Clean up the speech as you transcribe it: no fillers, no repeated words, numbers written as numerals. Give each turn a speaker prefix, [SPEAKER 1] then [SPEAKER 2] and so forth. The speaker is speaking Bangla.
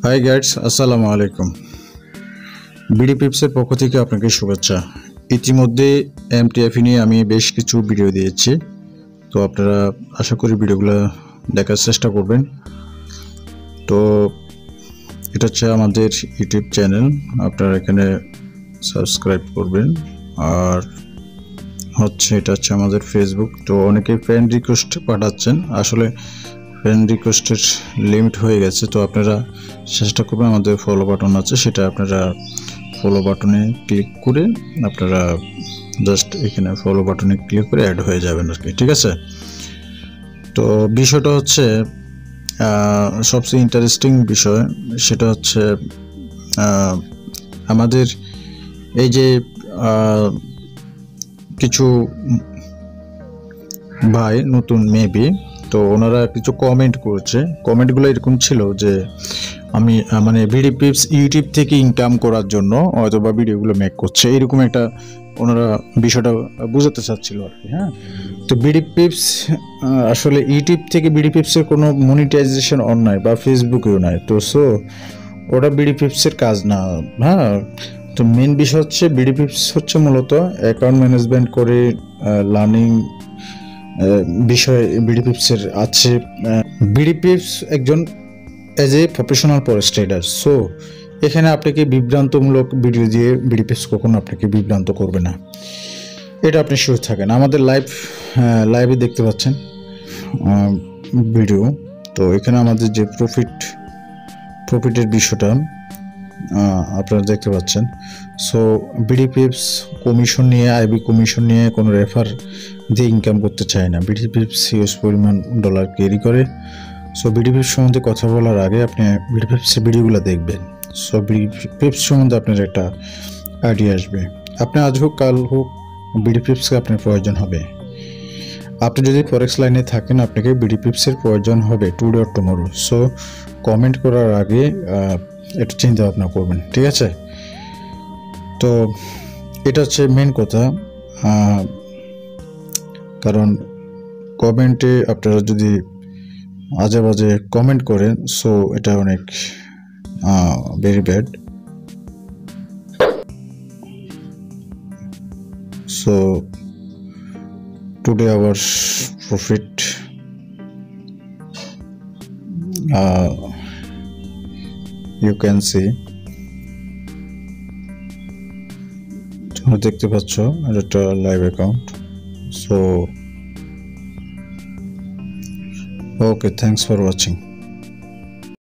[SPEAKER 1] হাই গাইডস, আসসালামু আলাইকুম। বিডি পিপসের পক্ষ থেকে আপনাকে শুভেচ্ছা। ইতিমধ্যে এমটিএফ নিয়ে আমি বেশ কিছু ভিডিও দিয়েছি, তো আপনারা আশা করি ভিডিওগুলো দেখার চেষ্টা করবেন। তো এটা হচ্ছে আমাদের ইউটিউব চ্যানেল, আপনারা এখানে সাবস্ক্রাইব করবেন। আর এটা হচ্ছে আমাদের ফেসবুক। তো অনেকে ফ্রেন্ড রিকোয়েস্ট পাঠাচ্ছেন, আসলে ফ্রেন্ড রিকোয়েস্টের লিমিট হয়ে গেছে। তো আপনারা চেষ্টা করবেন, আমাদের ফলো বাটন আছে, সেটা আপনারা ফলো বাটনে ক্লিক করে আপনারা জাস্ট এখানে ফলো বাটনে ক্লিক করে অ্যাড হয়ে যাবেন আর কি, ঠিক আছে। তো বিষয়টা হচ্ছে সবচেয়ে ইন্টারেস্টিং বিষয়, সেটা হচ্ছে আমাদের এই যে কিছু ভাই নতুন মেবি, তো ওনারা কিছু কমেন্ট করেছে। কমেন্টগুলো এরকম ছিল যে আমি মানে বিডি পিপস ইউটিউব থেকে ইনকাম করার জন্য হয়তো বা ভিডিওগুলো মেক করছে, এরকম একটা ওনারা বিষয়টা বোঝাতে চাচ্ছিল আর কি। হ্যাঁ, তো বিডি পিপস আসলে ইউটিউব থেকে বিডি পিপসের কোনো মনিটাইজেশন অন নাই বা ফেসবুকেও নাই। তো ওটা বিডি পিপসের কাজ না। হ্যাঁ, তো মেন বিষয় হচ্ছে বিডি পিপস হচ্ছে মূলত অ্যাকাউন্ট ম্যানেজমেন্ট করে লার্নিং বিষয় বিডি পিপসের আছে। বিডি পিপস একজন as a professional forex trader. So এখানে আপনাকে বিভ্রান্তমূলক ভিডিও দিয়ে বিডি পিপস কখনো আপনাকে বিভ্রান্ত করবে না, এটা আপনি শিওর থাকেন। আমাদের লাইভে দেখতে পাচ্ছেন ভিডিও। তো এখানে আমাদের যে প্রফিটের বিষয়টা আপনারা দেখতে পাচ্ছেন। সো বিডি পিপস কমিশন নিয়ে, আইবি কমিশন নিয়ে কোনো রেফার দিয়ে ইনকাম করতে চায় না। বিডি পিপস হিউজ পরিমাণ ডলার ক্যারি করে। সো বিডি পিপস সম্বন্ধে কথা বলার আগে আপনি বিডি পিপসের ভিডিওগুলো দেখবেন। সো বিডি পিপস সম্বন্ধে আপনার একটা আইডিয়া আসবে। আপনি আজ হোক কাল হোক বিডি পিপসকে আপনার প্রয়োজন হবে। আপনি যদি ফরেক্স লাইনে থাকেন, আপনাকে বিডি পিপসের প্রয়োজন হবে today or tomorrow. So comment করার আগে একটু চিন্তা ভাবনা করবেন, ঠিক আছে। তো এটা হচ্ছে মেন কথা, কারণ কমেন্টে আপনারা যদি আজে বাজে কমেন্ট করেন, সো এটা অনেক very bad. So today our profit you can see, তোমরা দেখতে পাচ্ছ এটা live account. So okay, thanks for watching.